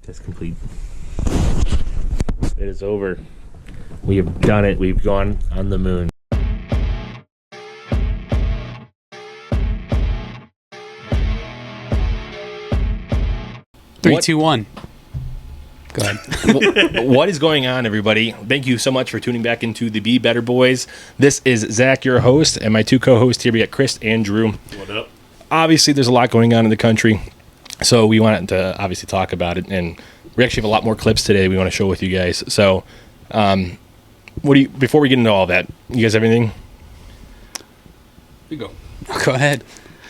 Test complete. It is over. We have done it. We've gone on the moon. Three, 2, 1. Go ahead. What is going on, everybody? Thank you so much for tuning back into the Be Better Boys. This is Zach, your host, and my two co-hosts here. We got Chris and Drew. What up? Obviously, there's a lot going on in the country, so we wanted to obviously talk about it, and we actually have a lot more clips today we want to show with you guys. So, before we get into all that, you guys have anything? You go. Go ahead.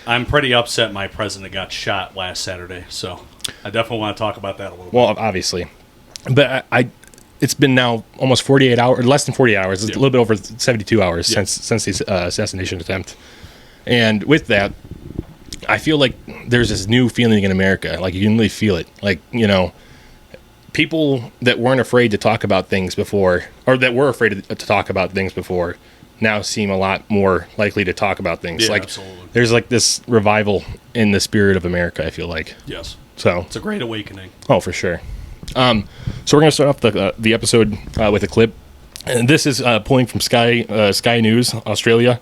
I'm pretty upset my president got shot last Saturday, so I definitely want to talk about that a little Well, obviously. But it's been now almost 48 hours, or less than 48 hours, it's a little bit over 72 hours since the assassination attempt. And with that, I feel like there's this new feeling in America. Like, you can really feel it. Like, you know, people that weren't afraid to talk about things before, or that were afraid to talk about things before, now seem a lot more likely to talk about things. Yeah, like, absolutely. There's like this revival in the spirit of America, I feel like. Yes. So It's a great awakening. Oh, for sure. So we're going to start off the episode with a clip. And this is pulling from Sky News, Australia.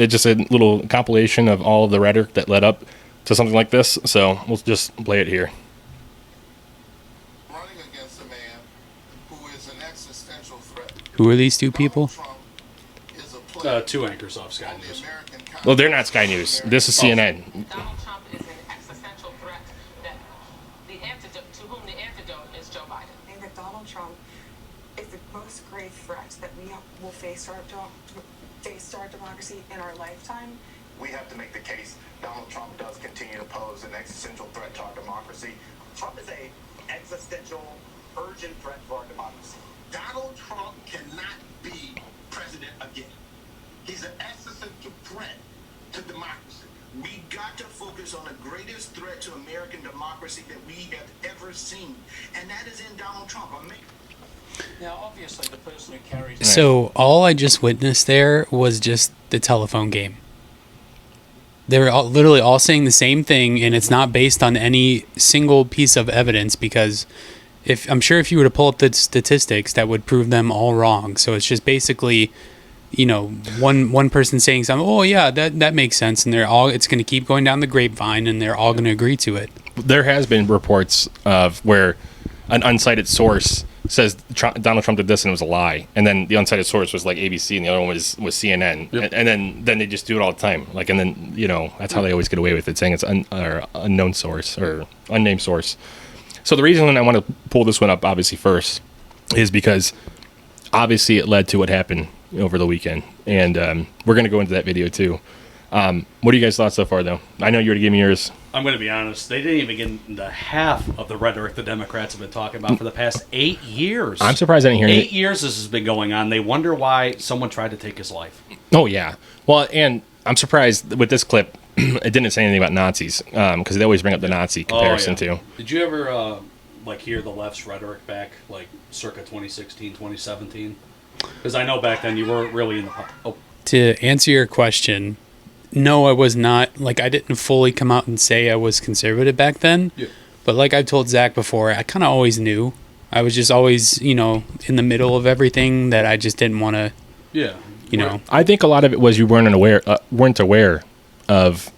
It's just a little compilation of all of the rhetoric that led up to something like this. So we'll just play it here. Running against a man who is an existential threat. Who are these two people? Trump is a player Two anchors off Sky on the News. American Well, they're not Sky News. This is CNN. Donald Trump is an existential threat that to whom the antidote is Joe Biden. I think that Donald Trump is the most grave threat that we will face our democracy in our lifetime. We have to make the case Donald Trump does continue to pose an existential threat to our democracy. Trump is a existential, urgent threat for our democracy. Donald Trump cannot be president again. He's an existential threat to democracy. We got to focus on the greatest threat to American democracy that we have ever seen, and that is in Donald Trump. Now, obviously, the person who carries... So all I just witnessed there was just the telephone game. They were literally all saying the same thing, and it's not based on any single piece of evidence, because I'm sure if you were to pull up the statistics, that would prove them all wrong. So it's just basically, you know, one person saying something, oh yeah, that makes sense, and it's going to keep going down the grapevine, and they're all going to agree to it. There has been reports of where an unsighted source says Donald Trump did this and it was a lie, and then the unsighted source was like ABC and the other one was CNN. Yep. and then they just do it all the time, like, and then, you know, that's how they always get away with it, saying it's unknown source or unnamed source. So the reason I want to pull this one up obviously first is because obviously it led to what happened over the weekend, and we're going to go into that video too. What are you guys' thoughts so far, though? I know you already gave me yours. I'm going to be honest. They didn't even get into half of the rhetoric the Democrats have been talking about for the past 8 years. I'm surprised I didn't hear 8 years this has been going on. They wonder why someone tried to take his life. Oh, yeah. Well, and I'm surprised with this clip, it didn't say anything about Nazis, because they always bring up the Nazi comparison, too. Did you ever, hear the left's rhetoric back, circa 2016, 2017? Because I know back then you weren't really in the... Oh. To answer your question, no, I was not. I didn't fully come out and say I was conservative back then. Yeah. But like I've told Zach before, I kind of always knew. I was just always, in the middle of everything, that I just didn't want to, I think a lot of it was you weren't aware of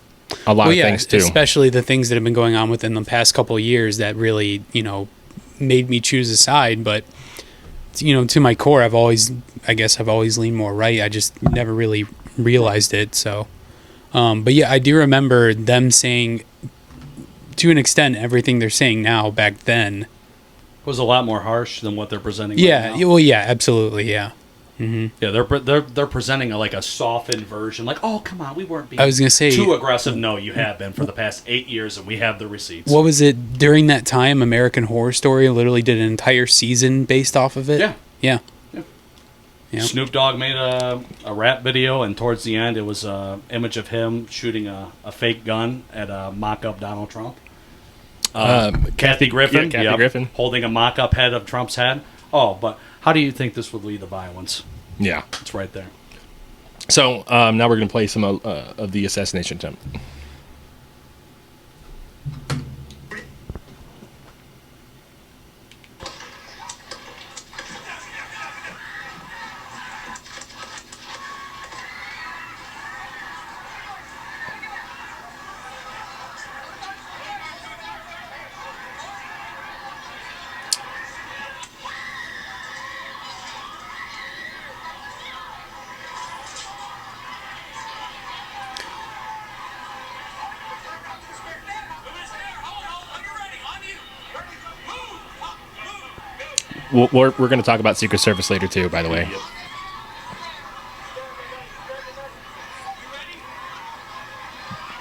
a lot of things, too. Especially the things that have been going on within the past couple of years that really, made me choose a side. But, to my core, I've always leaned more right. I just never really realized it, so... but yeah, I do remember them saying, to an extent, everything they're saying now back then was a lot more harsh than what they're presenting. Yeah, right now. well, yeah, absolutely, yeah. Mm-hmm. Yeah, they're presenting a softened version. Like, oh, come on, we weren't being I was gonna say, too aggressive. No, you have been for the past 8 years, and we have the receipts. What was it during that time? American Horror Story literally did an entire season based off of it. Yeah. Yeah. Yep. Snoop Dogg made a rap video, and towards the end, it was an image of him shooting a fake gun at a mock-up Donald Trump. Kathy Griffin, Griffin, holding a mock-up head of Trump's head. Oh, but how do you think this would lead to violence? Yeah. It's right there. So now we're going to play some of the assassination attempt. we're going to talk about Secret Service later too, by the way. Yep.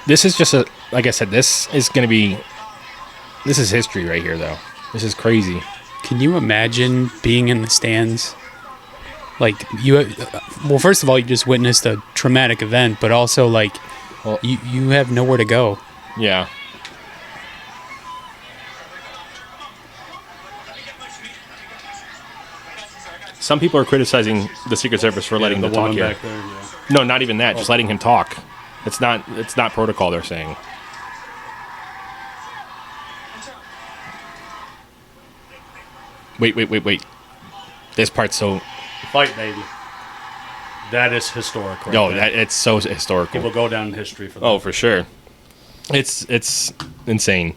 This is just like I said, this is history right here, though. This is crazy. Can you imagine being in the stands? Like, well, first of all, you just witnessed a traumatic event, but also, like, you have nowhere to go. Yeah. Some people are criticizing the Secret Service for letting them talk here. Back there, yeah. No, not even that. Just letting him talk. It's not protocol, they're saying. Wait. This part's so... Fight, baby. That is historic. Right No, there. it's so historical. It will go down in history for that. Oh, for sure. It's insane.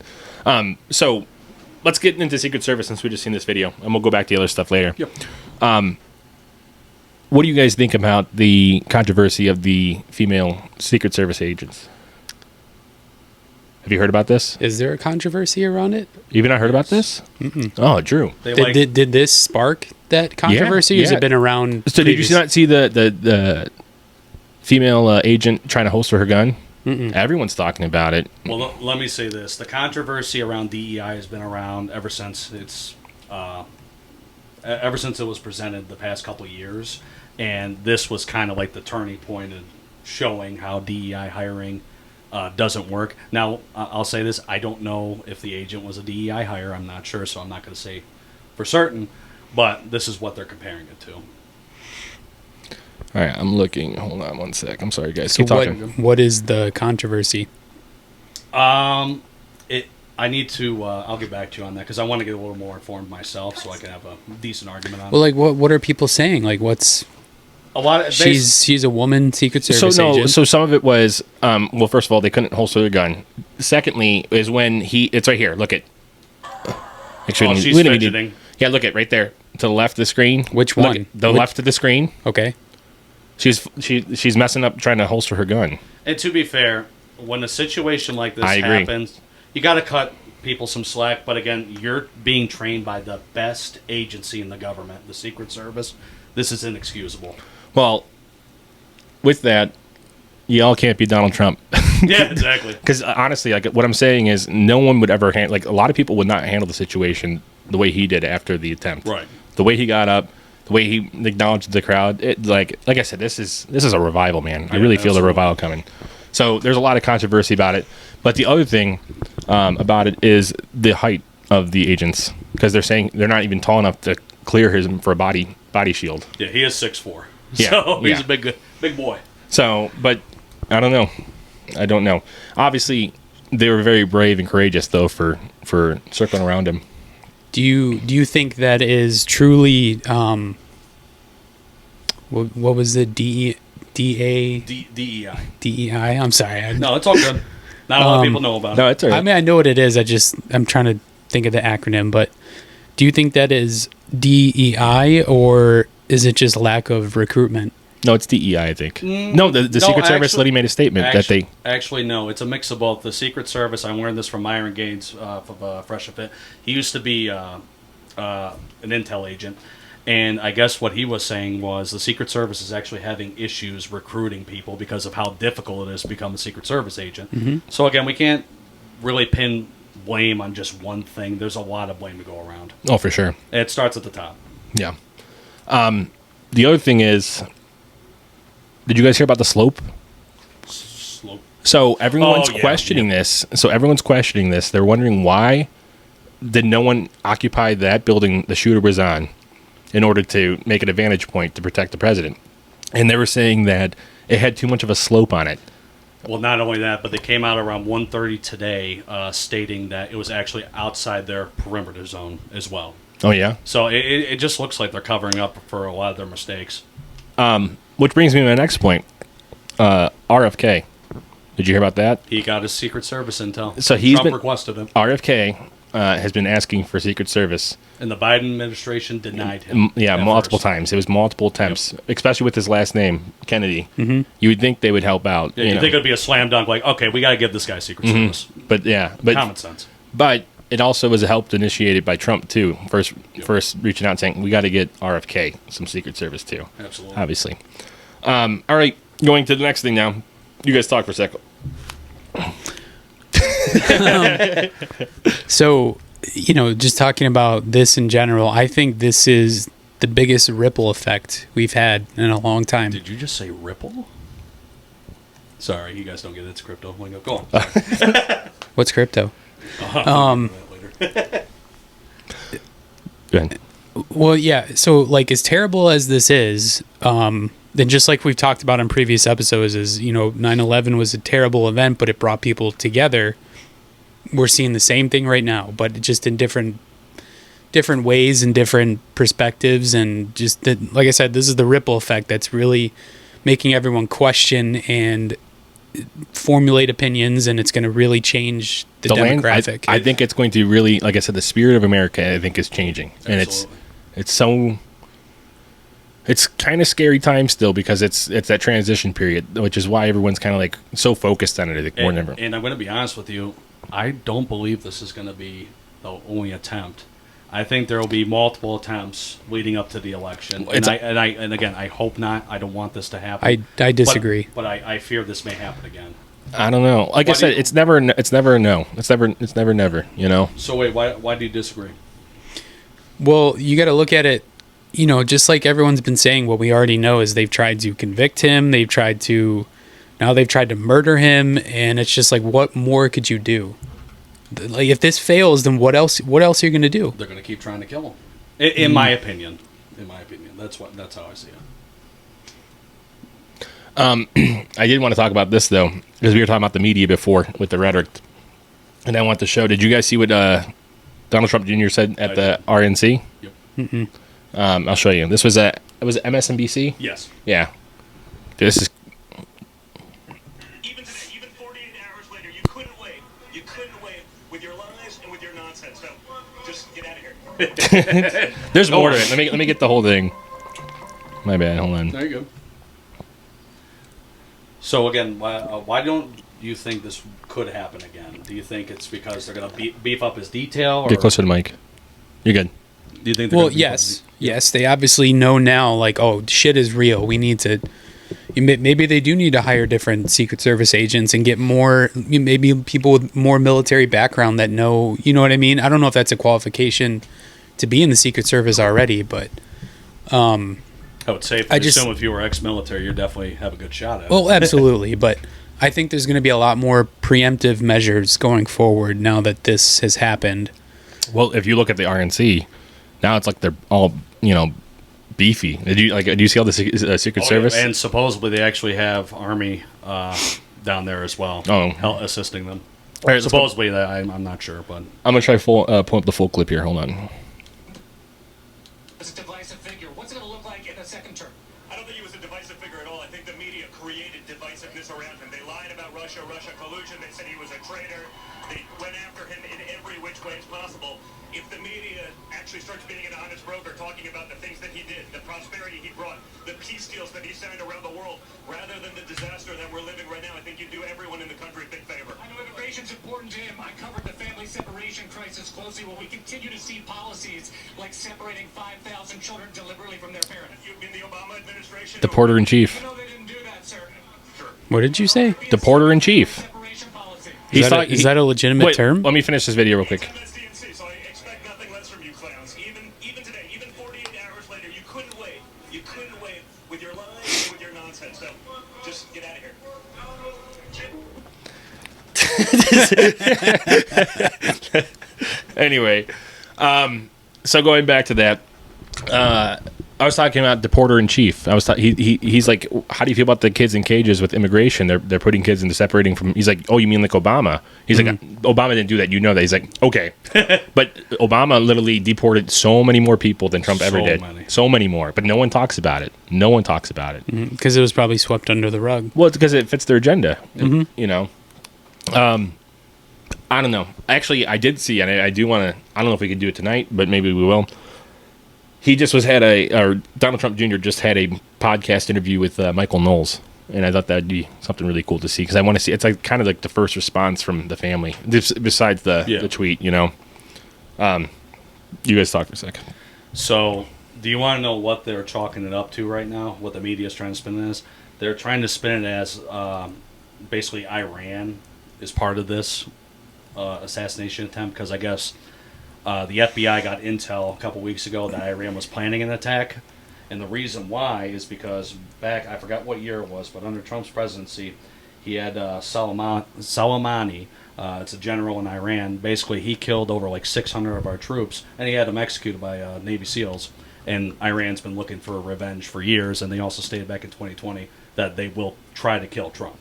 So let's get into Secret Service since we just seen this video, and we'll go back to the other stuff later. Yep. What do you guys think about the controversy of the female Secret Service agents? Have you heard about this? Is there a controversy around it? You've not heard about this? Mm-mm. Oh, Drew. Did this spark that controversy? Or has it been around? So did you not see the female agent trying to holster her gun? Mm-mm. Everyone's talking about it. Well, let me say this: the controversy around DEI has been around ever since it was presented the past couple of years, and this was kind of like the turning point in showing how DEI hiring doesn't work. Now, I'll say this: I don't know if the agent was a DEI hire. I'm not sure, so I'm not going to say for certain. But this is what they're comparing it to. All right, I'm looking. Hold on one sec. I'm sorry, guys. So Keep talking. What is the controversy? I need to. I'll get back to you on that because I want to get a little more informed myself, so I can have a decent argument on Well, it. like, what are people saying? Like, what's A lot. Of, she's a woman Secret Service agent. So some of it was. Well, first of all, they couldn't holster the gun. Secondly, is when it's right here. Look at. Actually, she's fidgeting. Yeah, look at right there to the left of the screen. Which Look one? at the left of the screen. Okay. She's messing up trying to holster her gun. And to be fair, when a situation like this I agree. happens, you got to cut people some slack. But again, you're being trained by the best agency in the government, the Secret Service. This is inexcusable. Well, with that, y'all can't be Donald Trump. Yeah, exactly. Because honestly, like what I'm saying is, no one would ever like a lot of people would not handle the situation the way he did after the attempt. Right. The way he got up, the way he acknowledged the crowd. Like I said, this is a revival, man. I really feel the revival coming. So there's a lot of controversy about it. But the other thing about it is the height of the agents, because they're saying they're not even tall enough to clear him for a body shield. Yeah, he is 6'4". Yeah, So he's yeah. a big boy. So, but I don't know. Obviously, they were very brave and courageous, though, for circling around him. Do you think that is truly what was the DEI? DEI. DEI? I'm sorry. No, it's all good. Not a lot of people know about No, it. it's all right. I mean, I know what it is. I'm trying to think of the acronym, but do you think that is DEI or is it just lack of recruitment? No, it's DEI, I think. No, the Secret Service literally made a statement that they... Actually, no. It's a mix of both. The Secret Service, I learned this from Myron Gaines of Fresh Fit. He used to be an intel agent. And I guess what he was saying was the Secret Service is actually having issues recruiting people because of how difficult it is to become a Secret Service agent. Mm-hmm. So, again, we can't really pin blame on just one thing. There's a lot of blame to go around. Oh, for sure. It starts at the top. Yeah. The other thing is... Did you guys hear about the slope? Slope. So everyone's Oh, yeah, questioning yeah. this. So everyone's questioning this. They're wondering why did no one occupy that building the shooter was on in order to make an advantage point to protect the president. And they were saying that it had too much of a slope on it. Well, not only that, but they came out around 1:30 today stating that it was actually outside their perimeter zone as well. Oh, yeah? So it just looks like they're covering up for a lot of their mistakes. Which brings me to my next point. RFK. Did you hear about that? He got his Secret Service intel. So he's Trump been- requested him, RFK has been asking for Secret Service. and the Biden administration denied him. Yeah, at multiple first. times. It was multiple attempts, especially with his last name, Kennedy. Mm-hmm. You would think they would help out. Yeah, you think it would be a slam dunk? Like, okay, we got to give this guy Secret Service. But Common sense. But it also was helped initiated by Trump too. First reaching out and saying we got to get RFK some Secret Service too. Absolutely. Obviously. All right, going to the next thing now. You guys talk for a second. So, just talking about this in general, I think this is the biggest ripple effect we've had in a long time. Did you just say ripple? Sorry, you guys don't get it. It's crypto. Go on. What's crypto? Go ahead. Well, yeah. So, like, as terrible as this is, then just like we've talked about in previous episodes, is 9/11 was a terrible event, but it brought people together. We're seeing the same thing right now, but just in different ways and different perspectives, and just like I said, this is the ripple effect that's really making everyone question and formulate opinions, and it's going to really change the demographic. I think it's going to really, like I said, the spirit of America, I think, is changing, and it's kind of scary time still because it's that transition period, which is why everyone's kind of like so focused on it. More than ever. And I'm going to be honest with you, I don't believe this is going to be the only attempt. I think there will be multiple attempts leading up to the election, and again, I hope not. I don't want this to happen. I disagree, but I fear this may happen again. I don't know. Like I said, it's never a no. It's never. So wait, why do you disagree? Well, you got to look at it. Just like everyone's been saying, what we already know is they've tried to convict him. They've tried to murder him, and it's just like, what more could you do? Like, if this fails, then what else are you going to do? They're going to keep trying to kill him. In my opinion, that's how I see it. I did want to talk about this though, because we were talking about the media before with the rhetoric, and I want to show. Did you guys see what Donald Trump Jr. said at the RNC? Yep. Mm-mm. I'll show you. This was it was MSNBC. Yes. Yeah. This is. Even today, even 48 hours later, you couldn't wait. You couldn't wait with your lies and with your nonsense. So, just get out of here. There's more to it. Let me get the whole thing. My bad. Hold on. There you go. So again, why don't you think this could happen again? Do you think it's because they're going to beef up his detail? Or Get closer to the mic. You're good. Do you think? Well, yes. They obviously know now. Like, oh, shit is real. We need to. Maybe they do need to hire different Secret Service agents and get more. Maybe people with more military background that know. You know what I mean? I don't know if that's a qualification to be in the Secret Service already, but. I would say assume if you were ex-military, you definitely have a good shot at it. Well, absolutely, but I think there's going to be a lot more preemptive measures going forward now that this has happened. Well, if you look at the RNC, now it's like they're all beefy. Do you see all the Secret Service? Yeah. And supposedly they actually have Army down there as well, assisting them. All right, supposedly, I'm not sure, but I'm gonna try pull up the full clip here. Hold on. As a divisive figure, what's it going to look like in a second term? I don't think he was a divisive figure at all. I think the media created divisiveness around him. They lied about Russia collusion. They said he was a traitor. They went after him in every which way as possible. If the media actually starts being an honest broker, talking about the things that he did, the prosperity he brought, the peace deals that he signed around the world, rather than the disaster that we're living right now, I think you do everyone in the country a big favor. I know immigration's important to him. I covered the family separation crisis closely. Will we continue to see policies like separating 5,000 children deliberately from their parents? You mean the Obama administration? Deporter-in-chief. No, they didn't do that, sir. Sure. What did you say? Deporter-in-chief. Is that a legitimate term? Let me finish this video real quick. So I expect nothing less from you clowns. Even today, even 48 hours later, you couldn't wait. You couldn't wait with your lies and with your nonsense. So just get out of here. Anyway, so going back to that, I was talking about Deporter-in-chief. He's like, how do you feel about the kids in cages with immigration? They're putting kids into separating from. He's like, oh, you mean like Obama? He's like, Obama didn't do that. You know that. He's like, okay, but Obama literally deported so many more people than Trump ever did. So many more, but no one talks about it. Because it was probably swept under the rug. Well, it's because it fits their agenda. You know. I don't know. Actually, I did see, and I do want to. I don't know if we can do it tonight, but maybe we will. He just Donald Trump Jr. just had a podcast interview with Michael Knowles, and I thought that'd be something really cool to see because I want to see. It's like kind of like the first response from the family, besides the tweet, you know. You guys talk for a second. So, do you want to know what they're chalking it up to right now? What the media is trying to spin it as? They're trying to spin it as basically Iran is part of this assassination attempt because I guess the FBI got intel a couple weeks ago that Iran was planning an attack. And the reason why is because back, I forgot what year it was, but under Trump's presidency, he had Soleimani, it's a general in Iran. Basically, he killed over like 600 of our troops, and he had them executed by Navy SEALs. And Iran's been looking for revenge for years, and they also stated back in 2020 that they will try to kill Trump.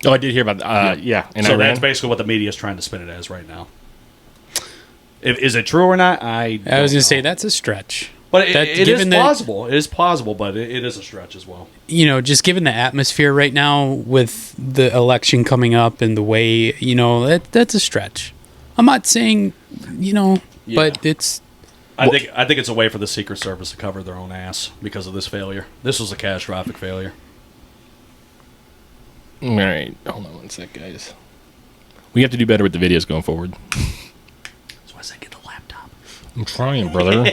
Oh, I did hear about that. Yeah. In So Iran? that's basically what the media is trying to spin it as right now. Is it true or not? I was going to say that's a stretch. But That- it is given that- plausible. It is plausible, but it is a stretch as well. You know, just given the atmosphere right now with the election coming up and the way, you know, that's a stretch. I'm not saying, you know, but it's I think it's a way for the Secret Service to cover their own ass because of this failure. This was a catastrophic failure. All right. Hold on one sec, guys. We have to do better with the videos going forward. So I said get the laptop. I'm trying, brother.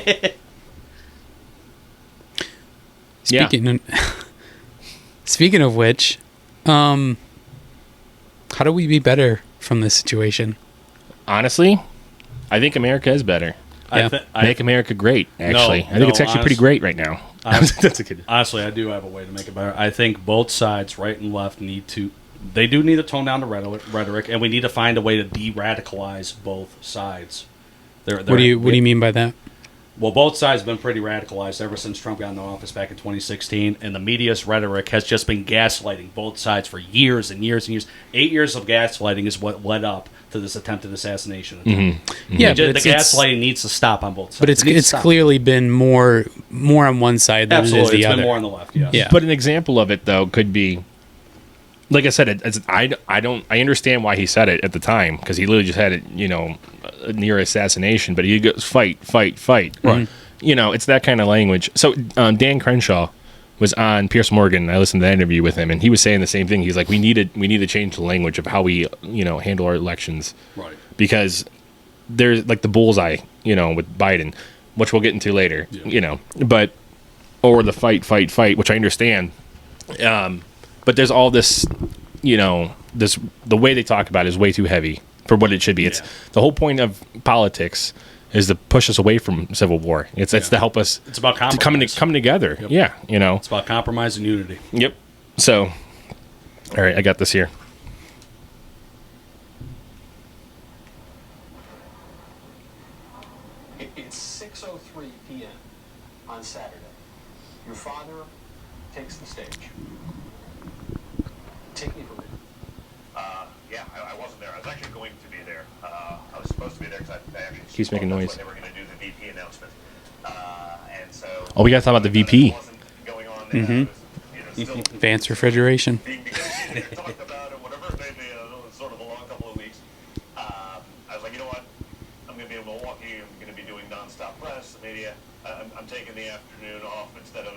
Speaking of which, how do we be better from this situation? Honestly, I think America is better. Yeah. Make America great, actually. I think no, it's actually pretty great right now. That's a good. Honestly, I do have a way to make it better. I think both sides, right and left, need to tone down the rhetoric, and we need to find a way to de-radicalize both sides. What do you mean by that? Well, both sides have been pretty radicalized ever since Trump got in office back in 2016, and the media's rhetoric has just been gaslighting both sides for years and years and years. 8 years of gaslighting is what led up to this attempted assassination attempt. Yeah, The but gaslighting needs to stop on both sides. But It needs to it's stop. clearly been more on one side than it is Absolutely, the it's other. been more on the left, yes. Yeah. But an example of it, though, could be, like I said, I understand why he said it at the time because he literally just had it, you know, near assassination. But he goes fight. Right. You know, it's that kind of language. So Dan Crenshaw was on Piers Morgan. I listened to that interview with him, and he was saying the same thing. He's like, we need to change the language of how we, you know, handle our elections, Right. because there's like the bullseye, you know, with Biden, which we'll get into later, you know, but or the fight, which I understand, but there's all this, you know, the way they talk about it is way too heavy for what it should be. It's the whole point of politics is to push us away from civil war. It's to help us. It's about to compromise. come together. Yep. Yeah, you know. It's about compromise and unity. Yep. So, all right, I got this here. It's 6:03 p.m. on Saturday. Your father takes the stage. Take me from it. Yeah, I wasn't there. I was actually going to be there. I was supposed to be there because I actually Keeps making that's noise. when they were going to do the VP announcement. And so. Oh, we got to talk about the VP. Wasn't going on there. I was, still Advanced refrigeration. being negotiated and talked about it, whatever it may be, sort of a long couple of weeks. I was like, you know what? I'm going to be in Milwaukee. I'm going to be doing nonstop press, the media. I'm taking the afternoon off instead of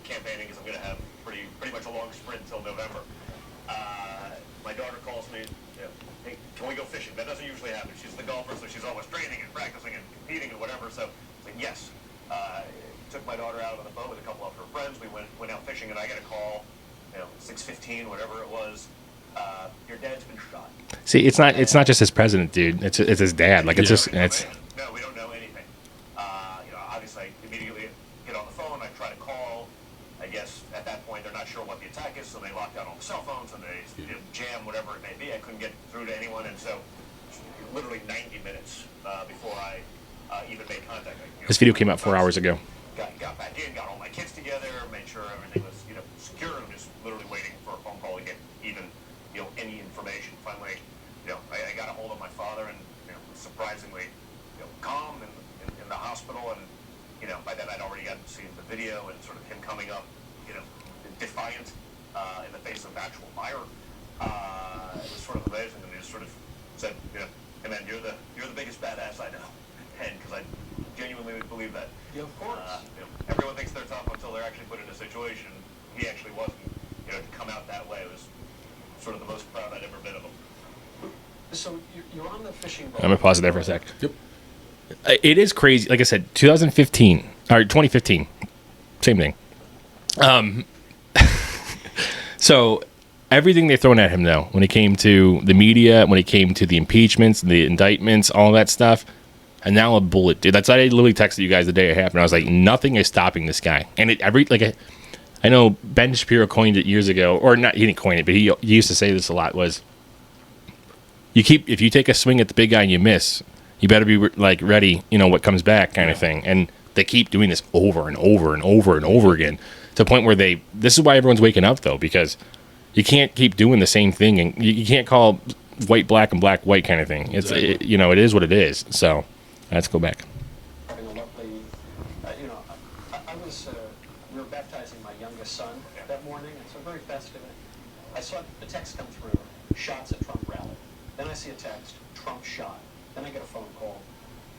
campaigning because I'm going to have pretty much a long sprint until November. My daughter calls me, hey, can we go fishing? That doesn't usually happen. She's the golfer, so she's always training and practicing and competing and whatever. So I was like, yes. Took my daughter out on the boat with a couple of her friends. We went out fishing, and I got a call, 6:15, whatever it was. Your dad's been shot. See, it's not just his president, dude. It's his dad. Like it's just it's. No, we don't know anything. Obviously, I immediately get on the phone. I try to call. I guess at that point they're not sure what the attack is, so they locked down all the cell phones and they jam whatever it may be. I couldn't get through to anyone, and so literally 90 minutes before I even made contact. This video came out 4 hours ago. Got back in, got all my kids together, made sure everything was secure. I'm just literally waiting for a phone call to get even any information. Finally, I got a hold of my father, and surprisingly calm in the hospital, and by then I'd already gotten to see the video and sort of him coming up defiant in the face of actual fire. It was sort of amazing, and he just sort of said, hey man, you're the biggest badass I know, and because I genuinely believe that. Yeah, of course. Everyone thinks they're tough until they're actually put in a situation. He actually wasn't. To come out that way was sort of the most proud I'd ever been of him. So you're on the fishing boat. I'm gonna pause it there for a sec. Yep. It is crazy. Like I said, 2015 or 2015, same thing. So everything they're throwing at him, though, when it came to the media, when it came to the impeachments, the indictments, all that stuff, and now a bullet, dude. That's why I literally texted you guys the day it happened. I was like, nothing is stopping this guy. And I know Ben Shapiro coined it years ago, or not. He didn't coin it, but he used to say this a lot. Was if you take a swing at the big guy and you miss, you better be like ready. You know what comes back, kind of thing. And they keep doing this over and over and over and over again to the point where this is why everyone's waking up, though, because you can't keep doing the same thing, and you can't call white black and black white kind of thing. It's Exactly. it is what it is. So let's go back. Having a lovely, we were baptizing my youngest son that morning, and so very festive. I saw a text come through, shots at Trump rally. Then I see a text, Trump shot. Then I get a phone call,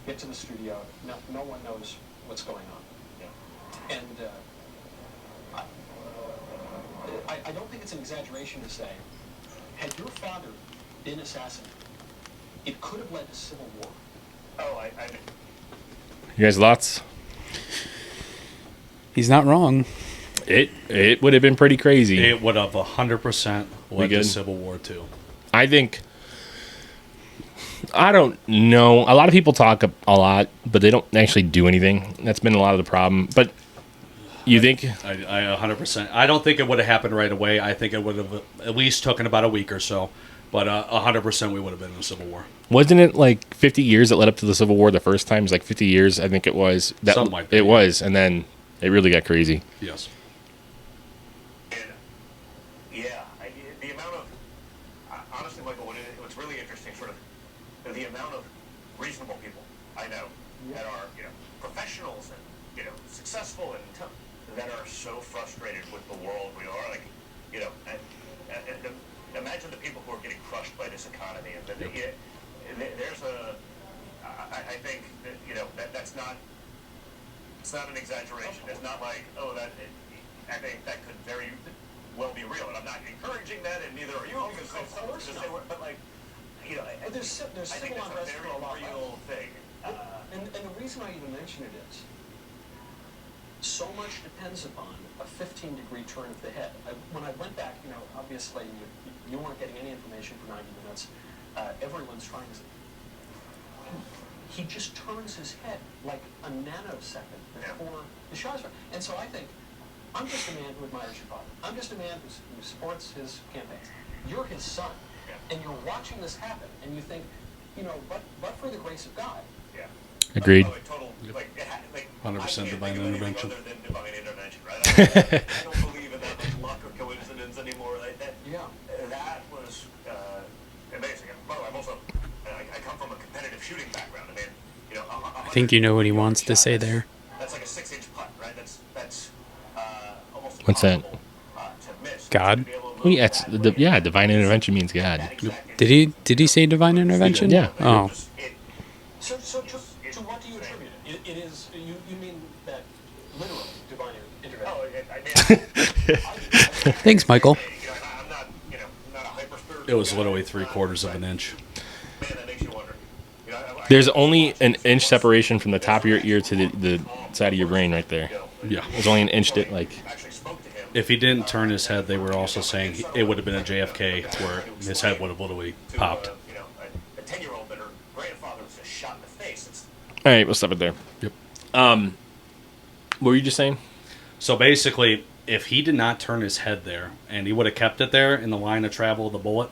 get to the studio, no one knows what's going on. And I don't think it's an exaggeration to say, had your father been assassinated, it could have led to civil war. Oh, You guys, thoughts? He's not wrong. It would have been pretty crazy. It would have 100% led to good? Civil War too. I think. I don't know. A lot of people talk a lot, but they don't actually do anything. That's been a lot of the problem. But you think? I 100%. I don't think it would have happened right away. I think it would have at least taken about a week or so. But 100% we would have been in a Civil War. Wasn't it like 50 years that led up to the Civil War the first time? It was like 50 years, I think it was. Something like that, It yeah. was, and then it really got crazy. Yes. The amount of, honestly, Michael, what's really interesting, sort of, the amount of reasonable people I know that are, professionals and, successful and that are so frustrated with the world we are, like, and imagine the people who are getting crushed by this economy, and there's I think that, that's not. It's not an exaggeration. It's not like, I think that could very well be real. And I'm not encouraging that, and neither are you. But like, There's I think civil that's unrest a for very a lot. real thing. And the reason I even mention it is, so much depends upon a 15-degree turn of the head. When I went back, obviously you weren't getting any information for 90 minutes. Everyone's trying to. He just turns his head like a nanosecond before the shot is fired. And so I think, I'm just a man who admires your father. I'm just a man who supports his campaigns. You're his son, and you're watching this happen, and you think, but for the grace of God. Agreed. Total, 100% divine intervention. Other than divine intervention, right? I don't believe in that much luck or coincidence anymore. That was amazing. By the way, I come from a competitive shooting background. I think you know what he wants to say there. That's like a 6-inch putt, right? That's almost What's that? impossible, to miss. God? To be able to Well, move that- divine intervention means God. that exact Did he say divine intervention? Yeah. Oh, So to what do you attribute it? It is, you mean that literally divine intervention? thanks, Michael. I'm not, not a hyper-spiritual It was guy. literally 3/4 of an inch. Man, that makes you wonder. There's only an inch separation from the top of your ear to the side of your brain right there. Yeah. There's only an inch Actually spoke to him. If he didn't turn his head, they were also saying it would have been a JFK where his head would have literally popped. A 10-year-old that her grandfather was just shot in the face. It's All right, we'll stop it there. Yep. What were you just saying? So basically, if he did not turn his head there and he would have kept it there in the line of travel of the bullet,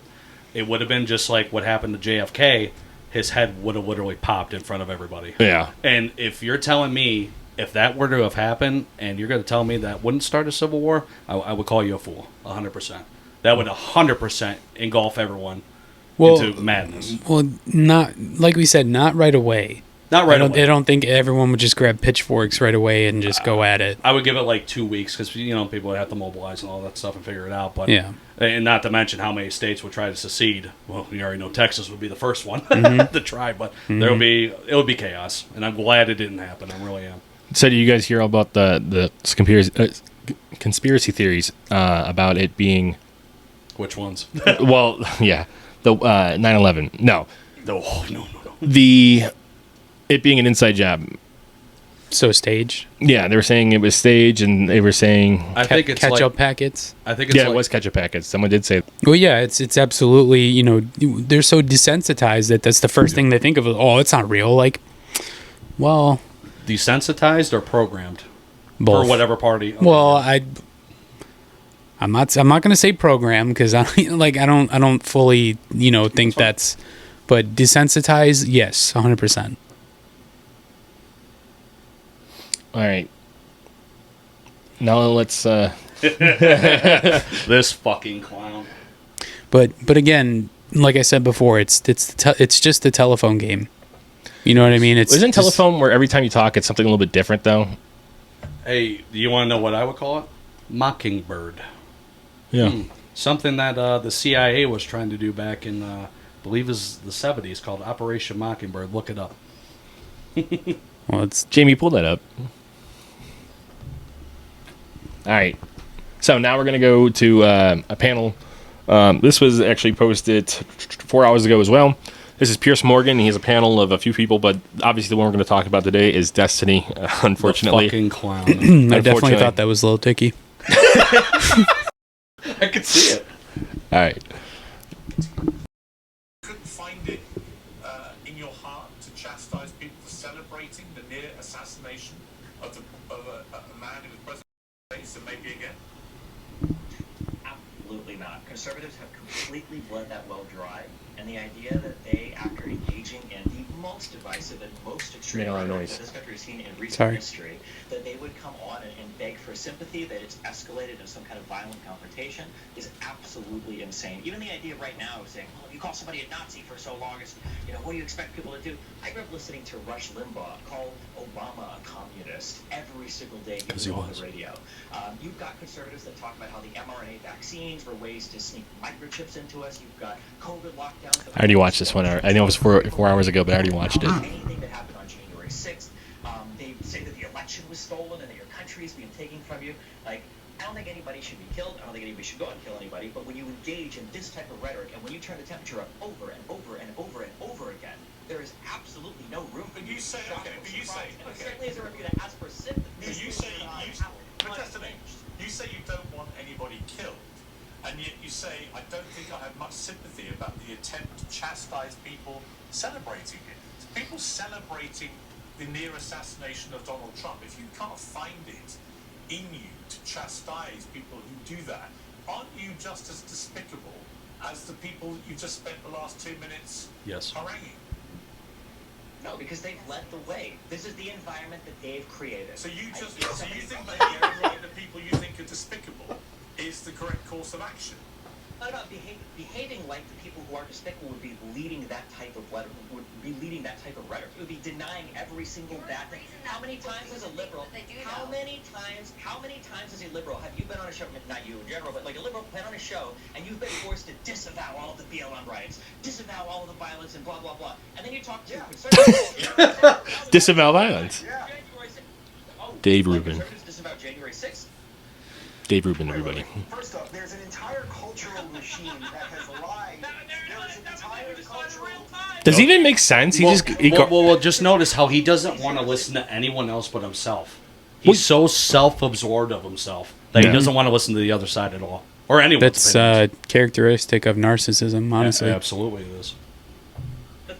it would have been just like what happened to JFK. His head would have literally popped in front of everybody. Yeah. And if you're telling me if that were to have happened and you're going to tell me that wouldn't start a civil war, I would call you a fool, 100%. That would 100% engulf everyone into madness. Well, not like we said, not right away. Not right away. I don't think everyone would just grab pitchforks right away and just go at it. I would give it like 2 weeks because people would have to mobilize and all that stuff and figure it out. But Yeah. and not to mention how many states would try to secede. Well, you already know Texas would be the first one to try, but it would be chaos. And I'm glad it didn't happen. I really am. So, do you guys hear all about the conspiracy theories about it being? Which ones? Well, yeah, the 9/11. No, No. the it being an inside job. So staged. Yeah, they were saying it was staged, and they were saying I think it's ketchup like, packets. I think it's yeah, like, it was ketchup packets. Someone did say Well, yeah, it's absolutely, you know, they're so desensitized that that's the first thing they think of. Oh, it's not real. Like, well, desensitized or programmed both. for whatever party. Okay, Well, yeah. I'm not going to say program because I don't fully, you know, think that's, but desensitized, yes, 100%. All right. Now let's. This fucking clown. But again, like I said before, it's just a telephone game. You know what I mean? Isn't telephone where every time you talk, it's something a little bit different, though? Hey, do you want to know what I would call it? Mockingbird. Yeah. Something that the CIA was trying to do back in, I believe, is the 70s, called Operation Mockingbird. Look it up. Well, it's Jamie, pull that up. All right. So now we're going to go to a panel. This was actually posted 4 hours ago as well. This is Pierce Morgan. He has a panel of a few people, but obviously the one we're going to talk about today is Destiny, unfortunately. The fucking clown. I definitely thought that was a little ticky. I could see it. All right. Couldn't find it in your heart to chastise people for celebrating the near assassination of a man who was president of the States and maybe again? Absolutely not. Conservatives have completely bled that well dry, and the idea that they, after engaging in the most divisive and most extreme Making a lot of rhetoric noise. that this country has seen in recent Sorry. history, that they would come on and beg for sympathy, that it's escalated in some kind of violent confrontation, is absolutely insane. Even the idea right now of saying, well, you call somebody a Nazi for so long, it's, you know, what do you expect people to do? I grew up listening to Rush Limbaugh call Obama a communist every single day he was on the radio. You've got conservatives that talk about how the mRNA vaccines were ways to sneak microchips into us. You've got COVID lockdowns. I already watched this one. I know it was 4 hours ago, but I already watched it. Anything that happened on January 6th, they say that the election was stolen and that your country is being taken from you. Like, I don't think anybody should be killed. I don't think anybody should go out and kill anybody. But when you engage in this type of rhetoric and when you turn the temperature up over and over and over and over again, there is absolutely no room for But you say, shock okay, or but you surprise. say, And it okay. certainly isn't for you to ask for sympathy. But you say you say you don't want anybody killed, and yet you say I don't think I have much sympathy about the attempt to chastise people celebrating it. People celebrating the near assassination of Donald Trump. If you can't find it in you to chastise people who do that, aren't you just as despicable as the people you just spent the last 2 minutes Yes. haranguing? No, because they've led the way. This is the environment that they've created. So you just I- so you think that everything the people you think are despicable is the correct course of action? No, behaving like the people who are despicable would be leading that type of rhetoric. It would be denying every single bad thing. How many times as a liberal? How many times as a liberal have you been on a show? Not you in general, but like a liberal been on a show and you've been forced to disavow all of the BLM riots, disavow all of the violence, and blah blah blah. And then you talk to conservatives. Disavow violence. Dave Rubin. Conservatives disavow January 6th. Dave Rubin, everybody. First off, there's an entire cultural machine that has lied. There's an entire cultural... Does it even make sense? Well, just notice how he doesn't want to listen to anyone else but himself. He's so self-absorbed of himself that Yeah. he doesn't want to listen to the other side at all. Or anyone's That's opinions. characteristic of narcissism, honestly. Absolutely it is. But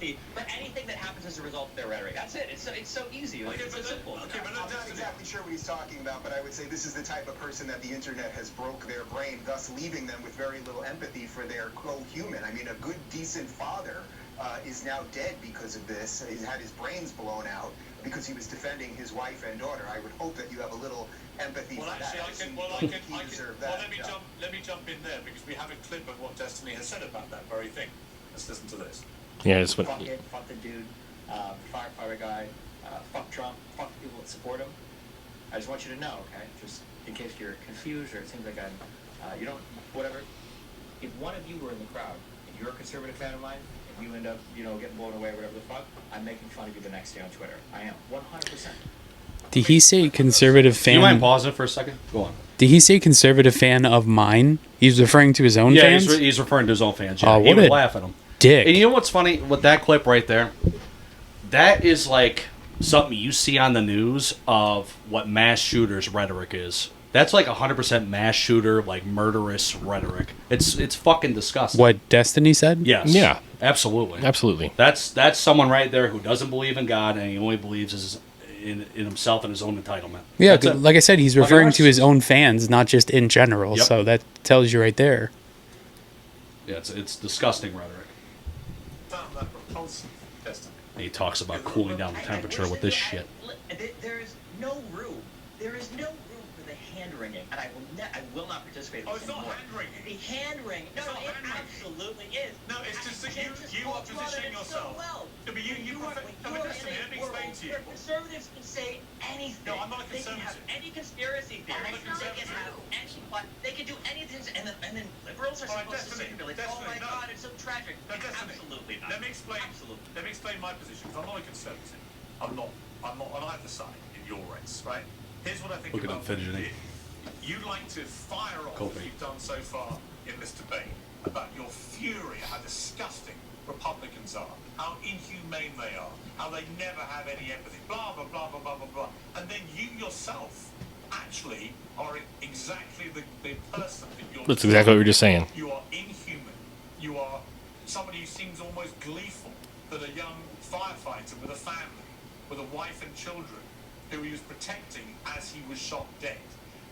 anything that happens as a result of their rhetoric, that's it. It's so easy. Like, it's so simple. Okay, but I'm not exactly sure what he's talking about, but I would say this is the type of person that the internet has broke their brain, thus leaving them with very little empathy for their co-human. I mean, a good, decent father is now dead because of this. He's had his brains blown out because he was defending his wife and daughter. I would hope that you have a little empathy Well, for that. actually, let me jump in there because we have a clip of what Destiny has said about that very thing. Let's listen to this. Yeah, that's what. Fuck it, fuck the dude, firefighter guy, fuck Trump, fuck the people that support him. I just want you to know, okay, just in case you're confused or it seems like I'm, you don't, whatever. If one of you were in the crowd and you're a conservative fan of mine, and you end up, getting blown away or whatever the fuck, I'm making fun of you the next day on Twitter. I am, 100%. Did he say conservative Do fan? you mind pausing for a second? Go on. Did he say conservative fan of mine? He's referring to his own Yeah, fans? he's referring to his own fans. Yeah. Oh, He what would a laugh at them. dick. And you know what's funny with that clip right there? that is like something you see on the news of what mass shooters rhetoric is. That's like 100% mass shooter, like murderous rhetoric. It's fucking disgusting. What Destiny said? Yes. Yeah. Absolutely. Absolutely. That's someone right there who doesn't believe in God and he only believes in himself and his own entitlement. Yeah, That's it. like I said, he's referring to his own fans, not just in general. Yep. So that tells you right there. Yeah, it's disgusting rhetoric. Found that repulsive, Destiny. And he talks about cooling down the temperature with this shit. There is no room. There is no room for the hand wringing, and I will not participate in Oh, this it's not anymore. hand wringing. The hand wringing. No, It's not it hand wringing. absolutely is. No, it's just that Jen just you are spoke about positioning it yourself. So well. No, but you are, prefer- no, you but are Destiny, in let me a world explain to you. where conservatives can say anything. No, I'm not a They can have conservative. any conspiracy theory. I'm not a They can conservative. have any. They can do anything, and then liberals are All right, supposed to Destiny, say, like, Destiny, oh my no. God, it's so tragic. No, Destiny, Absolutely not. Let me explain. Absolutely. Let me explain my position because I'm not a conservative. I'm not on either side in your race, right? Here's what I think Look at about him what you fidgeting. did. You like to fire off, Kobe. as you've done so far in this debate, about your fury at how disgusting Republicans are, how inhumane they are, how they never have any empathy, blah, blah, blah, blah, blah, blah, blah. And then you yourself actually are exactly the person that you're... That's exactly what we were just saying. You are inhuman. You are somebody who seems almost gleeful that a young firefighter with a family, with a wife and children, who he was protecting as he was shot dead,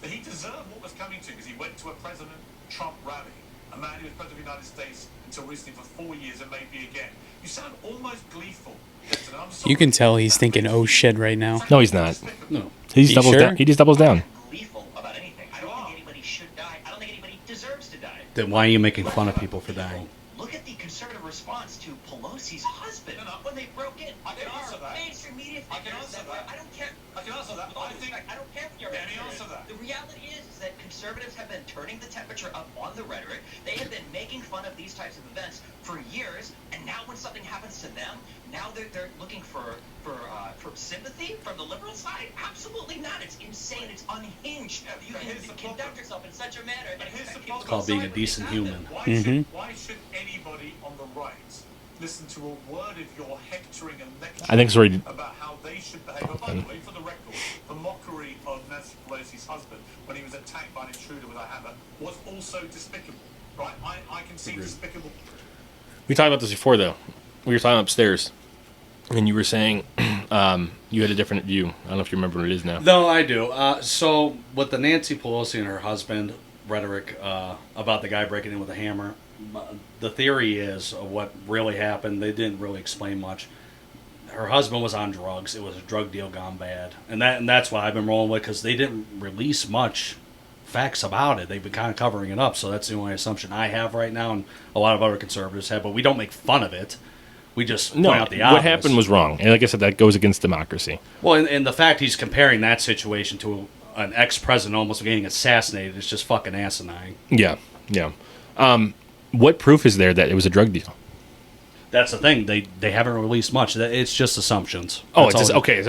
that he deserved what was coming to him because he went to a President Trump rally, a man who was President of the United States until recently for 4 years and maybe again. You sound almost gleeful. Listen, I'm sorry. You can tell he's thinking, "Oh shit," right now. No, he's not. No. He just You doubles sure? down. He just doubles down. Gleeful about anything. I don't think anybody should die. I don't think anybody deserves to die. Then why are you making fun of people for dying? Look at the conservative response to Pelosi's husband when they broke in. I can answer that. Mainstream media I can figures answer that. I don't care. I can answer that. With all I due think- respect, I don't care for your Let me rhetoric. answer that. The reality is that conservatives have been turning the temperature up on the rhetoric. They have been making fun of these types of events for years, and now when something happens to them, now they're looking for sympathy from the liberal side? Absolutely not. It's insane. It's unhinged. You but can here's the conduct problem. yourself in such a manner. But and here's the expect problem. people It's called being a to decent human. Why should anybody on the right listen to a word of your hectoring and lecturing I think it's already- about how they should behave? And by the way, for the record, the mockery of Nancy Pelosi's husband when he was attacked by an intruder with a hammer was also despicable. Right? I can see despicable. We talked about this before, though. We were talking upstairs, and you were saying you had a different view. I don't know if you remember what it is now. No, I do. So with the Nancy Pelosi and her husband rhetoric about the guy breaking in with a hammer, the theory is of what really happened. They didn't really explain much. Her husband was on drugs. It was a drug deal gone bad, and that's why I've been rolling with, because they didn't release much facts about it. They've been kind of covering it up, so that's the only assumption I have right now, and a lot of other conservatives have. But we don't make fun of it. We just No, point out the obvious. what happened was wrong. And like I said, that goes against democracy. Well, and the fact he's comparing that situation to an ex-president almost getting assassinated is just fucking asinine. Yeah, yeah. What proof is there that it was a drug deal? That's the thing. They haven't released much. It's just assumptions. Oh, That's it's just, all. okay.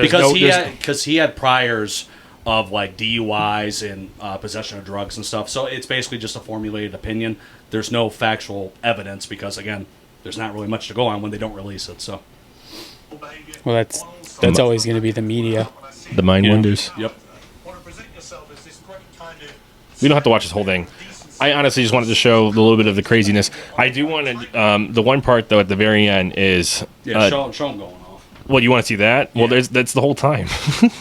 Because he had priors of like DUIs and possession of drugs and stuff. So it's basically just a formulated opinion. There's no factual evidence because, again, there's not really much to go on when they don't release it. So Well, that's always going to be the media. the mind wonders. Yep. Want to present yourself as this great kind of... We don't have to watch this whole thing. I honestly just wanted to show a little bit of the craziness. I do want to. The one part though at the very end is. Show him going off. Well, you want to see that? Well, that's the whole time.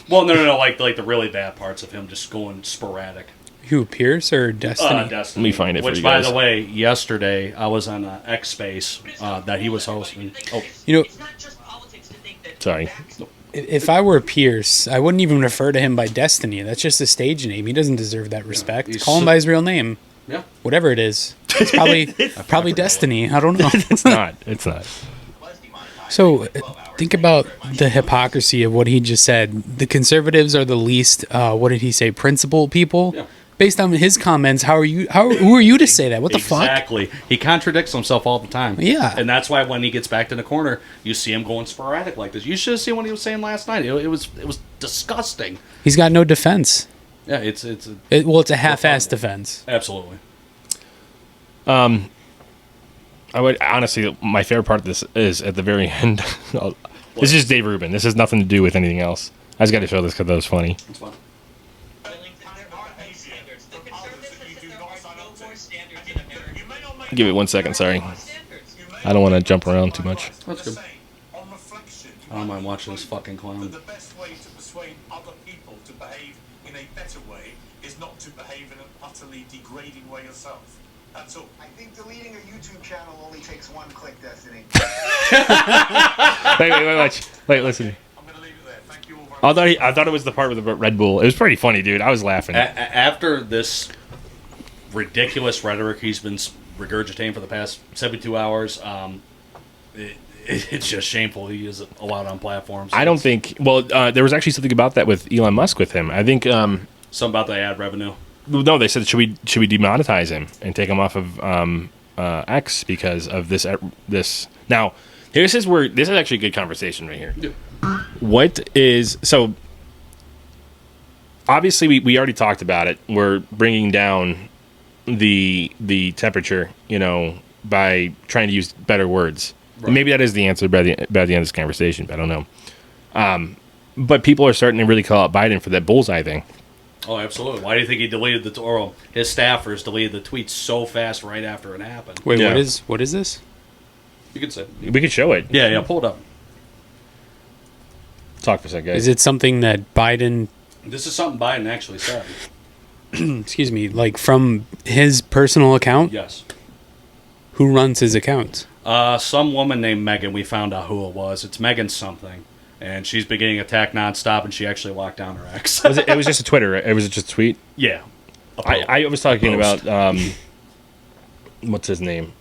Well, no, like the really bad parts of him just going sporadic. Who, Pierce or Destiny? Destiny. Let me find it for Which, you by guys. the way, yesterday I was on X Space that he was hosting. Oh, You know, It's not just politics to think that Sorry. facts if I were Pierce, I wouldn't even refer to him by Destiny. That's just a stage name. He doesn't deserve that respect. he's Call him so- by his real name. yeah. Whatever it is. It's probably Destiny. I don't know. It's not. It's not. was demonetized. So think about the hypocrisy of what he just said. The conservatives are the least, what did he say, principled people? Yeah. Based on his comments, who are you to say that? What the fuck? Exactly. He contradicts himself all the time. Yeah. And that's why when he gets backed in the corner, you see him going sporadic like this. You should have seen what he was saying last night. It was disgusting. He's got no defense. Yeah, it's It's a half-assed defense. absolutely. I would honestly. My favorite part of this is at the very end. This is just Dave Rubin. This has nothing to do with anything else. I just got to show this because that was funny. That's fine. Give it 1 second, sorry. I don't want to jump around too much. That's good. I don't mind watching this fucking clown. The best way to persuade other people to behave in a better way is not to behave in an utterly degrading way yourself. That's all. I think deleting a YouTube channel only takes one click, Destiny. Wait, listen. I'm going to leave it there. Thank you all very much. I thought it was the part with the Red Bull. It was pretty funny, dude. I was laughing. After this ridiculous rhetoric he's been regurgitating for the past 72 hours, it's just shameful he is allowed on platforms. I don't think. Well, there was actually something about that with Elon Musk with him. I think. Something about the ad revenue. No, they said should we demonetize him and take him off of X because of this. Now, this is actually a good conversation right here. Yeah. What is so? Obviously, we already talked about it. We're bringing down the temperature, by trying to use better words. Right. Maybe that is the answer by the end of this conversation, but I don't know. But people are starting to really call out Biden for that bullseye thing. Oh, absolutely. Why do you think he deleted his staffers deleted the tweets so fast right after it happened? Wait, what is this? You could say. We could show it. Yeah, pull it up. Talk for a second, guys. Is it something that Biden... This is something Biden actually said. Excuse me, like from his personal account? Yes. Who runs his accounts? Some woman named Megan. We found out who it was. It's Megan something. And she's been getting attacked nonstop, and she actually locked down her ex. It was just a Twitter, right? It was just a tweet? Yeah. I was talking about, what's his name?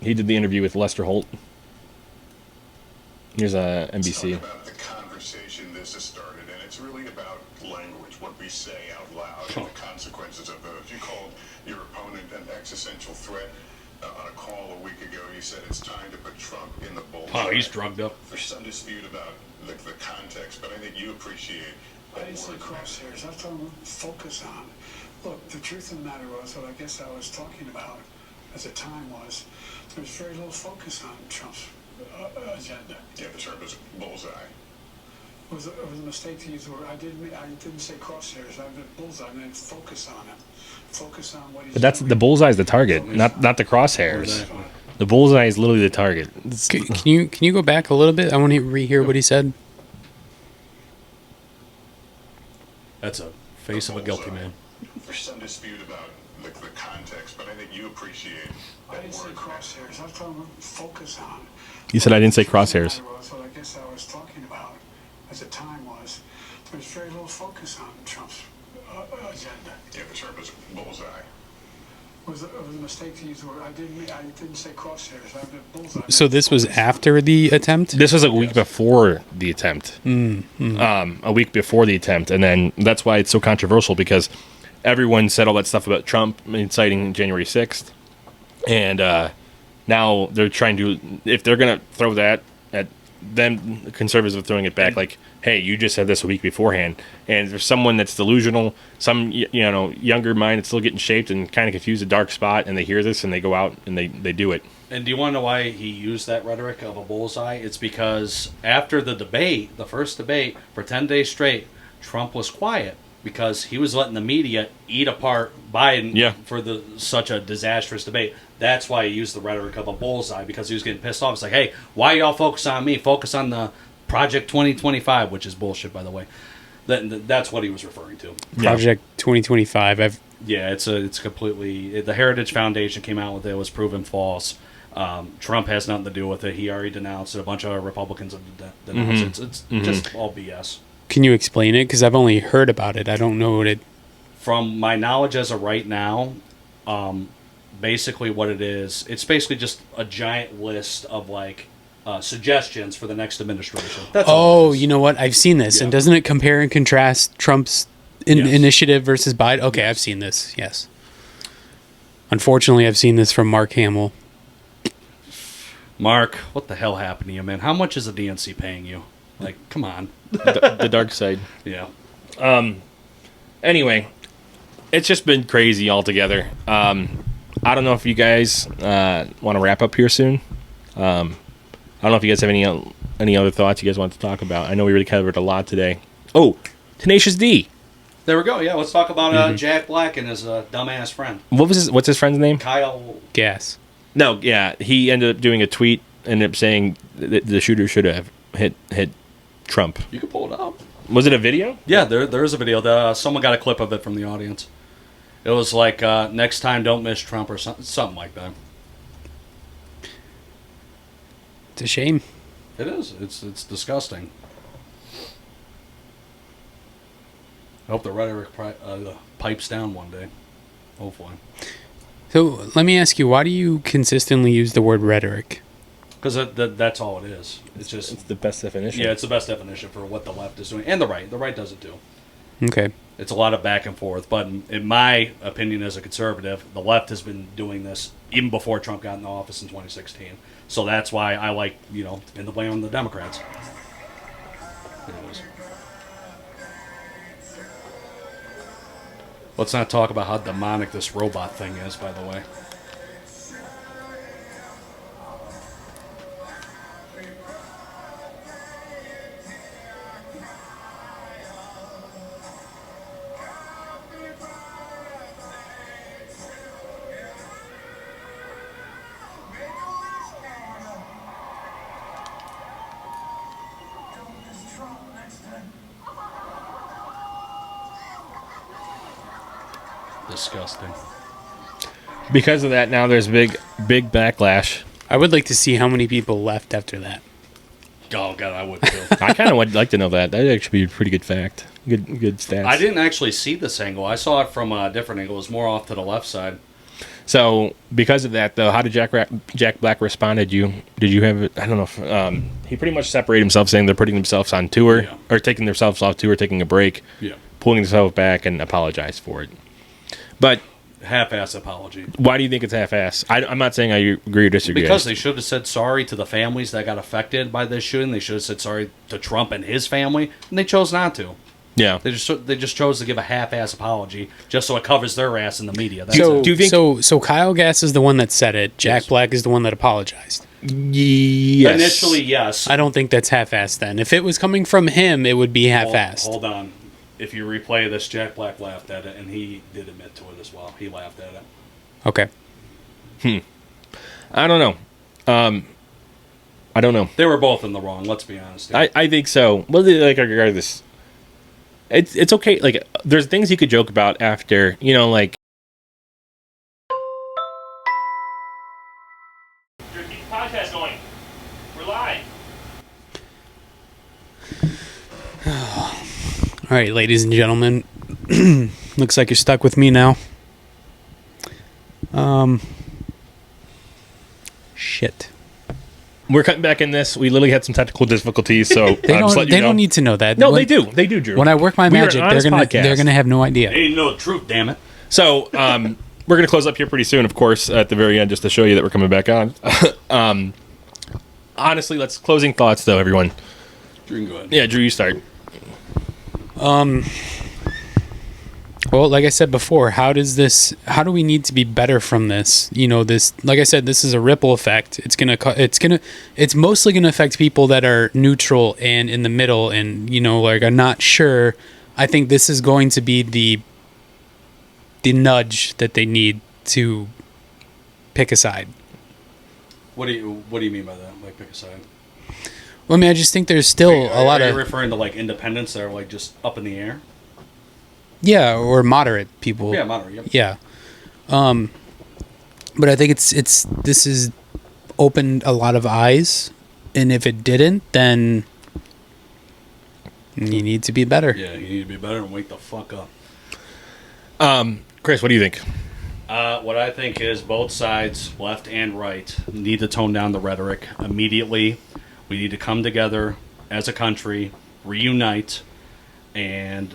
He did the interview with Lester Holt. Here's NBC. Talk about the conversation this has started, and it's really about language, what we say out loud, and the consequences of those. You called your opponent an existential threat. On a call a week ago, you said it's time to put Trump in the bullseye. Oh, he's drugged up. There's some dispute about the context, but I think you appreciate. I didn't say crosshairs. That's what I'm focused on. Look, the truth of the matter was what I guess I was talking about at the time was there was very little focus on Trump's agenda. Yeah, the term is bullseye. It was a mistake to use the word. I didn't say crosshairs. I meant bullseye. I meant focus on it. Focus on what he's But that's doing. the bullseye is the target, not the crosshairs. The bullseye is literally the target. Can you go back a little bit? I want to rehear what he said. That's a face of a guilty man. There's some dispute about the context, but I think you appreciate. I didn't say crosshairs. That's what I'm focused on. You said I didn't say crosshairs. What I guess I was talking about at the time was there was very little focus on Trump's agenda. Yeah, the term is bullseye. It was a mistake to use the word. I didn't say crosshairs. I meant bullseye. So this was after the attempt? This was a week before the attempt. A week before the attempt, and then that's why it's so controversial because everyone said all that stuff about Trump inciting January 6th, and now they're trying to, if they're going to throw that at them, the conservatives are throwing it back like, hey, you just said this a week beforehand. And there's someone that's delusional, some younger mind that's still getting shaped and kind of confused, a dark spot, and they hear this and they go out and they do it. And do you want to know why he used that rhetoric of a bullseye? It's because after the debate, the first debate, for 10 days straight, Trump was quiet because he was letting the media eat apart Biden for such a disastrous debate. That's why he used the rhetoric of a bullseye, because he was getting pissed off. It's like, hey, why y'all focus on me? Focus on the Project 2025, which is bullshit, by the way. That's what he was referring to. Project 2025. It's completely... The Heritage Foundation came out with it. It was proven false. Trump has nothing to do with it. He already denounced it. A bunch of Republicans have denounced it. It's just all BS. Can you explain it? Because I've only heard about it. I don't know what it... From my knowledge as of right now, basically what it is, it's basically just a giant list of suggestions for the next administration. That's all it is. You know what? I've seen this. And doesn't it compare and contrast Trump's initiative versus Biden? Okay, I've seen this. Yes. Unfortunately, I've seen this from Mark Hamill. Mark, what the hell happened to you, man? How much is the DNC paying you? Come on. The dark side. Yeah. Anyway, it's just been crazy altogether. I don't know if you guys want to wrap up here soon. I don't know if you guys have any any other thoughts you guys want to talk about? I know we really covered a lot today. Oh, Tenacious D. There we go. Yeah, let's talk about Jack Black and his dumbass friend. What's his friend's name? Kyle Gas. No, yeah, he ended up doing a tweet, ended up saying that the shooter should have hit Trump. You can pull it up. Was it a video? Yeah, there is a video. Someone got a clip of it from the audience. It was like, next time don't miss Trump or something like that. It's a shame. It is. It's disgusting. I hope the rhetoric pipes down one day. Hopefully. So let me ask you, why do you consistently use the word rhetoric? Because that's all it is. It's the best definition. Yeah, it's the best definition for what the left is doing. And the right. The right does it too. Okay. It's a lot of back and forth. But in my opinion as a conservative, the left has been doing this even before Trump got in office in 2016. So that's why I like, to pin the blame on the Democrats. Anyways. Let's not talk about how demonic this robot thing is, by the way. Disgusting. Because of that, now there's big backlash. I would like to see how many people left after that. Oh, God, I would too. I kind of would like to know that. That'd actually be a pretty good fact. Good stats. I didn't actually see this angle. I saw it from a different angle. It was more off to the left side. So, because of that, though, how did Jack Black respond? Did you have it? I don't know. He pretty much separated himself, saying they're putting themselves on tour, or taking themselves off tour, taking a break, pulling themselves back, and apologized for it. But half-ass apology. Why do you think it's half-ass? I'm not saying I agree or disagree. Because they should have said sorry to the families that got affected by this shooting. They should have said sorry to Trump and his family, and they chose not to. Yeah, they just chose to give a half-ass apology just so it covers their ass in the media. That's So, it. do you think so Kyle Gass is the one that said it. Jack Black is the one that apologized. Yes. Initially, yes. I don't think that's half-assed then. If it was coming from him, it would be half-assed. Hold on. If you replay this, Jack Black laughed at it, and he did admit to it as well. He laughed at it. Okay. I don't know. I don't know. They were both in the wrong. Let's be honest. I think so. Well, regardless, it's okay. Like, there's things you could joke about after, like. Keep the podcast going. We're live. All right, ladies and gentlemen. Looks like you're stuck with me now. Shit. We're cutting back in this. We literally had some technical difficulties, so they don't need to know that. No, they do. They do, Drew. When I work my magic, they're gonna have no idea. They didn't know the truth, damn it. So, we're gonna close up here pretty soon, of course, at the very end, just to show you that we're coming back on. Honestly, let's closing thoughts though, everyone. Drew, go ahead. Yeah, Drew, you start. Well, like I said before, how do we need to be better from this? This, like I said, this is a ripple effect. It's mostly gonna affect people that are neutral and in the middle, and are not sure. I think this is going to be the nudge that they need to pick a side. What do you mean by that? Like, pick a side? Well, I mean, I just think there's still a lot of. Are you referring to like independents that are like just up in the air? Yeah, or moderate people. Yeah, moderate. Yep. Yeah, but I think this has opened a lot of eyes, and if it didn't, then you need to be better. Yeah, you need to be better and wake the fuck up. Chris, what do you think? What I think is both sides, left and right, need to tone down the rhetoric immediately. We need to come together as a country, reunite, and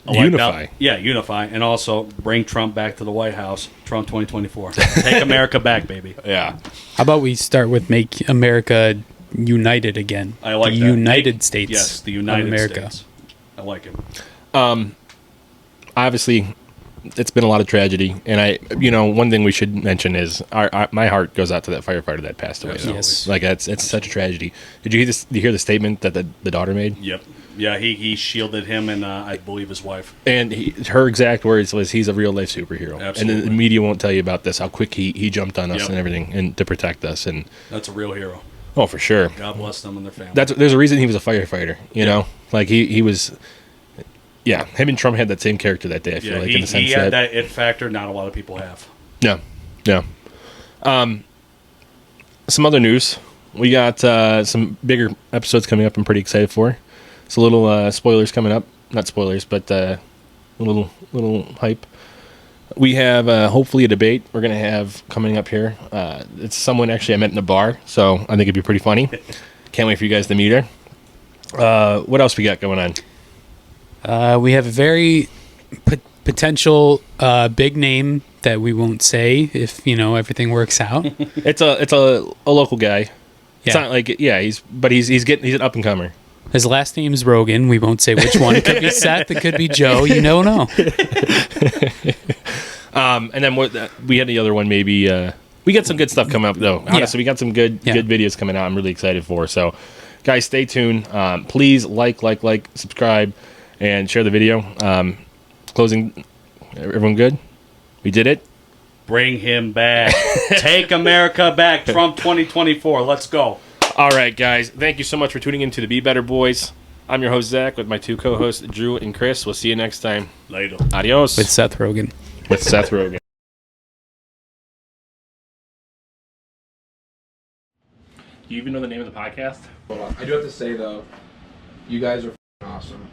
unify. Unify, and also bring Trump back to the White House. Trump 2024. Take America back, baby. Yeah. How about we start with make America united again? I like the that. United States. Yes, the United America. States. I like it. Obviously, it's been a lot of tragedy, and one thing we should mention is my heart goes out to that firefighter that passed away. Yes. Like it's such a tragedy. Did you hear the statement that the daughter made? Yep. Yeah, he shielded him and I believe his wife. And her exact words was, "He's a real life superhero." Absolutely. And the media won't tell you about this, how quick he jumped on us and everything, and to protect us. And that's a real hero. Oh, for sure. God bless them and their family. There's a reason he was a firefighter. You know, like he was. Yeah, him and Trump had that same character that day. I feel like in the sense he had that it factor. Not a lot of people have. Yeah, yeah. Some other news. We got some bigger episodes coming up. I'm pretty excited for. It's a little spoilers coming up. Not spoilers, but a little hype. We have hopefully a debate we're going to have coming up here. It's someone actually I met in a bar, so I think it'd be pretty funny. Can't wait for you guys to meet her. What else we got going on? We have a very potential big name that we won't say if everything works out. It's a local guy. It's Yeah. not like he's an up and comer. His last name's Rogan. We won't say which one. It could be Seth. It could be Joe. You don't know. And then we had the other one. Maybe we got some good stuff coming up though. Honestly, we got some good videos coming out. I'm really excited for. So, guys, stay tuned. Please like, subscribe, and share the video. Closing. Everyone good? We did it. Bring him back. Take America back. Trump 2024. Let's go. All right, guys. Thank you so much for tuning in to the Be Better Boys. I'm your host, Zach, with my two co-hosts, Drew and Chris. We'll see you next time. Later. Adios. With Seth Rogen. Do you even know the name of the podcast? Hold on. I do have to say, though, you guys are awesome.